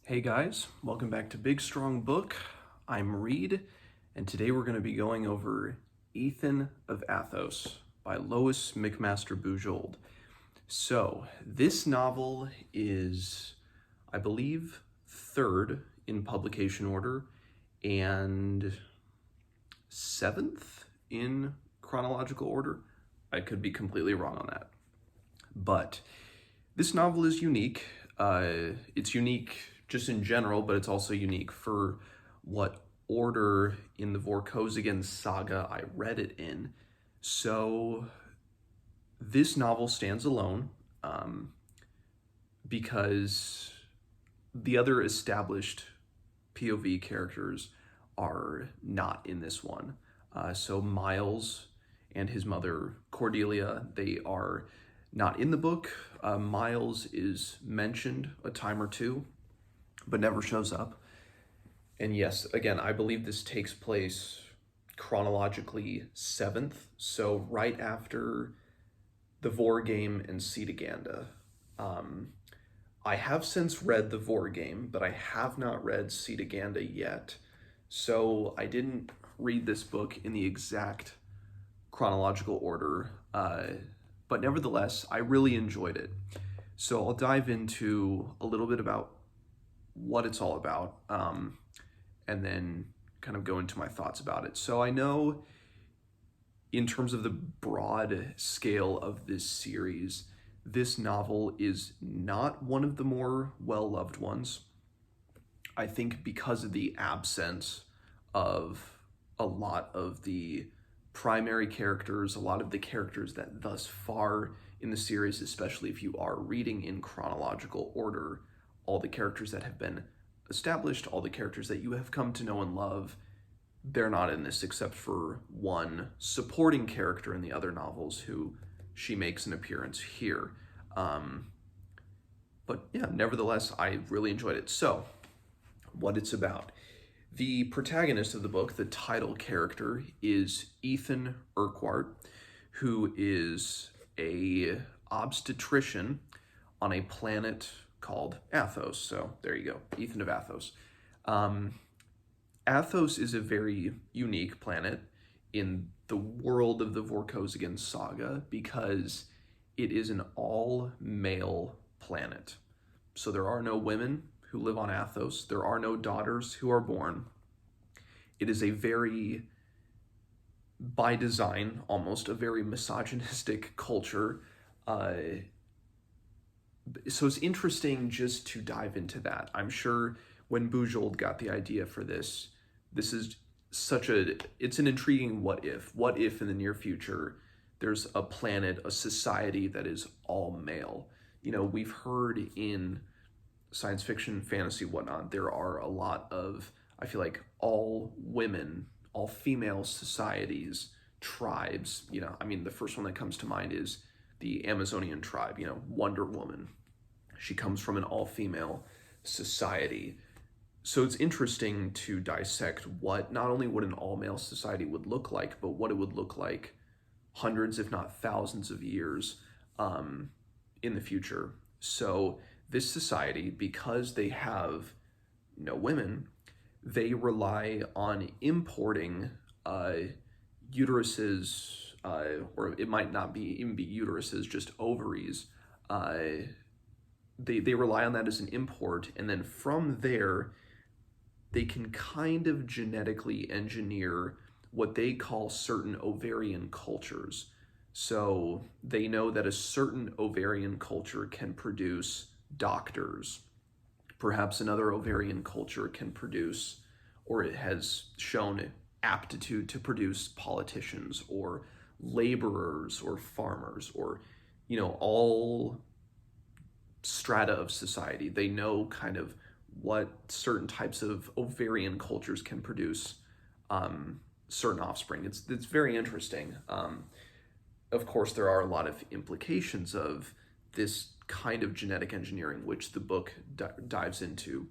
Hey guys, welcome back to Big Strong Book. I'm Reed, and today we're going to be going over Ethan of Athos by Lois Mcmaster Bujold. So, this novel is, I believe, third in publication order and seventh in chronological order. I could be completely wrong on that. But this novel is unique. It's unique just in general, but it's also unique for what order in the Vorkosigan saga I read it in. So this novel stands alone because the other established POV characters are not in this one. So Miles and his mother Cordelia, they are not in the book. Miles is mentioned a time or two, but never shows up. And yes, again, I believe this takes place chronologically 7th, so right after the Vor game and Cetaganda. I have since read the Vor game, but I have not read Cetaganda yet, so I didn't read this book in the exact chronological order, but nevertheless, I really enjoyed it. So I'll dive into a little bit about what it's all about, and then kind of go into my thoughts about it. So I know in terms of the broad scale of this series, this novel is not one of the more well-loved ones. I think because of the absence of a lot of the primary characters, a lot of the characters that thus far in the series, especially if you are reading in chronological order, all the characters that have been established, all the characters that you have come to know and love, they're not in this except for one supporting character in the other novels who she makes an appearance here. But yeah, nevertheless, I really enjoyed it. So, what it's about. The protagonist of the book, the title character, is Ethan Urquhart, who is a obstetrician on a planet called Athos. So there you go, Ethan of Athos. Athos is a very unique planet in the world of the Vorkosigan saga because it is an all-male planet. So there are no women who live on Athos. There are no daughters who are born. It is a very, by design, almost a very misogynistic culture. So it's interesting just to dive into that. I'm sure when Bujold got the idea for this, this is it's an intriguing what if. What if in the near future there's a planet, a society that is all male? You know, we've heard in science fiction, fantasy, whatnot, there are a lot of, I feel like, all women, all female societies, tribes. You know, I mean, the first one that comes to mind is the Amazonian tribe, you know, Wonder Woman. She comes from an all-female society. So it's interesting to dissect what, not only what an all-male society would look like, but what it would look like hundreds, if not thousands of years in the future. So this society, because they have no women, they rely on importing uteruses, or it might not be even be uteruses, just ovaries. They rely on that as an import, and then from there, they can kind of genetically engineer what they call certain ovarian cultures. So they know that a certain ovarian culture can produce doctors. Perhaps another ovarian culture can produce, or it has shown aptitude to produce politicians or laborers or farmers or, you know, all strata of society. They know kind of what certain types of ovarian cultures can produce certain offspring. It's very interesting. Of course, there are a lot of implications of this kind of genetic engineering, which the book dives into.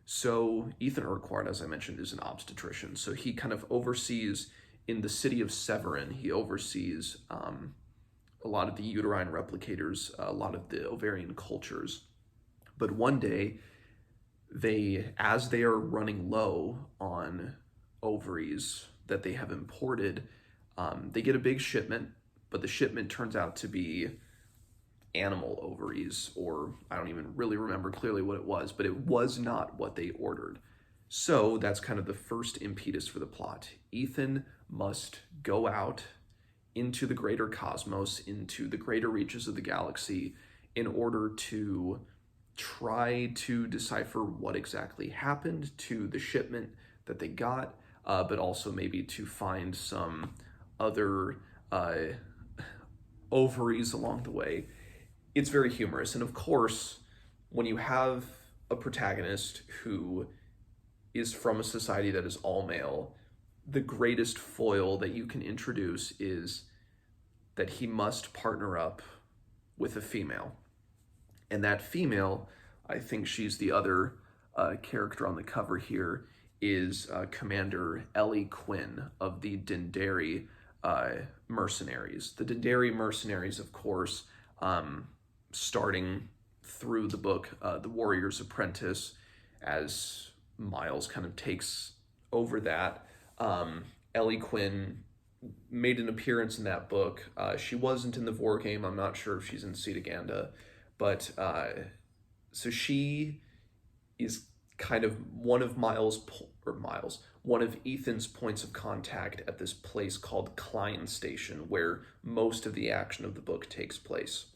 So Ethan Urquhart, as I mentioned, is an obstetrician. So he kind of oversees, in the city of Severin, he oversees a lot of the uterine replicators, a lot of the ovarian cultures. But one day, as they are running low on ovaries that they have imported, they get a big shipment, but the shipment turns out to be animal ovaries, or I don't even really remember clearly what it was, but it was not what they ordered. So that's kind of the first impetus for the plot. Ethan must go out into the greater cosmos, into the greater reaches of the galaxy, in order to try to decipher what exactly happened to the shipment that they got, but also maybe to find some other ovaries along the way. It's very humorous. And of course, when you have a protagonist who is from a society that is all male, the greatest foil that you can introduce is that he must partner up with a female. And that female, I think she's the other character on the cover here, is Commander Ellie Quinn of the Dendari mercenaries. The Dendari mercenaries, of course, starting through the book, The Warrior's Apprentice, as Miles kind of takes over that. Ellie Quinn made an appearance in that book. She wasn't in the Vor game. I'm not sure if she's in Saga, but so she is kind of one of one of Ethan's points of contact at this place called Klein Station, where most of the action of the book takes place.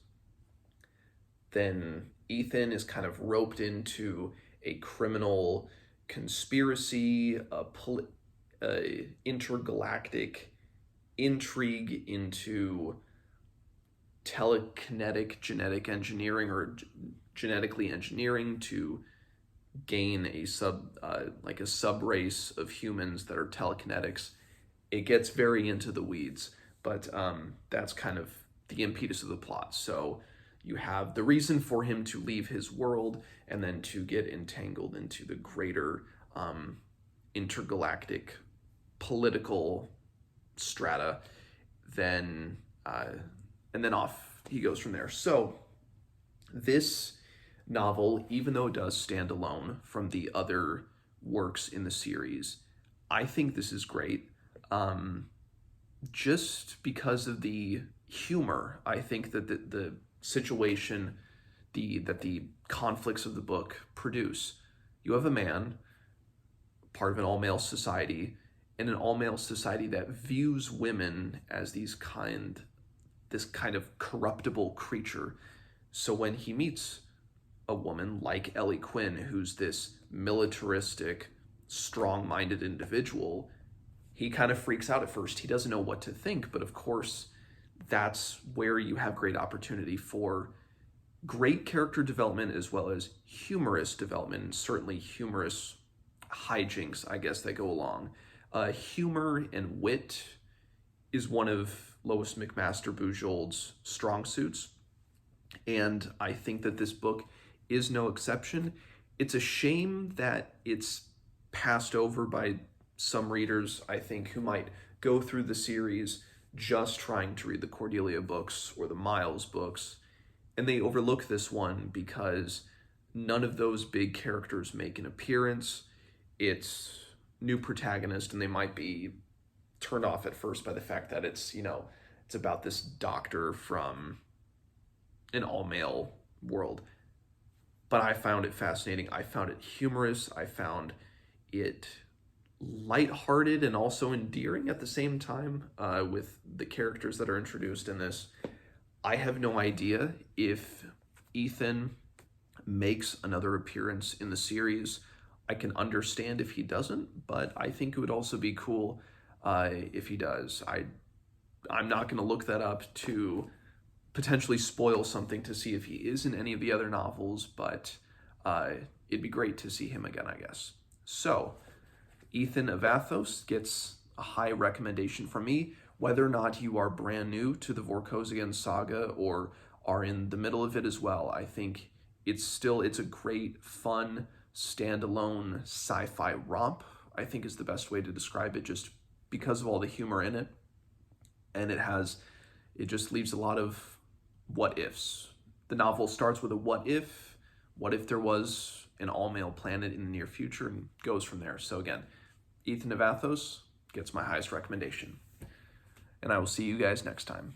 Then Ethan is kind of roped into a criminal conspiracy, a intergalactic intrigue into telekinetic genetic engineering, or genetically engineering to gain a sub race of humans that are telekinetics. It gets very into the weeds, but that's kind of the impetus of the plot. So you have the reason for him to leave his world and then to get entangled into the greater intergalactic political strata, then and then off he goes from there. So this novel, even though it does stand alone from the other works in the series, I think this is great. Just because of the humor, I think that the situation, that the conflicts of the book produce. You have a man, part of an all-male society, in an all-male society that views women as this kind of corruptible creature. So when he meets a woman like Ellie Quinn, who's this militaristic, strong-minded individual, he kind of freaks out at first. He doesn't know what to think, but of course, that's where you have great opportunity for great character development as well as humorous development, and certainly humorous hijinks, I guess, that go along. Humor and wit is one of Lois Mcmaster Bujold's strong suits, and I think that this book is no exception. It's a shame that it's passed over by some readers, I think, who might go through the series just trying to read the Cordelia books or the Miles books, and they overlook this one because none of those big characters make an appearance. It's new protagonist, and they might be turned off at first by the fact that it's about this doctor from an all-male world. But I found it fascinating. I found it humorous. I found it lighthearted and also endearing at the same time, with the characters that are introduced in this. I have no idea if Ethan makes another appearance in the series. I can understand if he doesn't, but I think it would also be cool if he does. I'm not going to look that up to potentially spoil something to see if he is in any of the other novels, but it'd be great to see him again, I guess. So, Ethan of Athos gets a high recommendation from me. Whether or not you are brand new to the Vorkosigan saga or are in the middle of it as well, I think it's a great, fun, standalone sci-fi romp, I think is the best way to describe it, just because of all the humor in it. And it just leaves a lot of what ifs. The novel starts with a what if there was an all-male planet in the near future and goes from there. So again, Ethan of Athos gets my highest recommendation. And I will see you guys next time.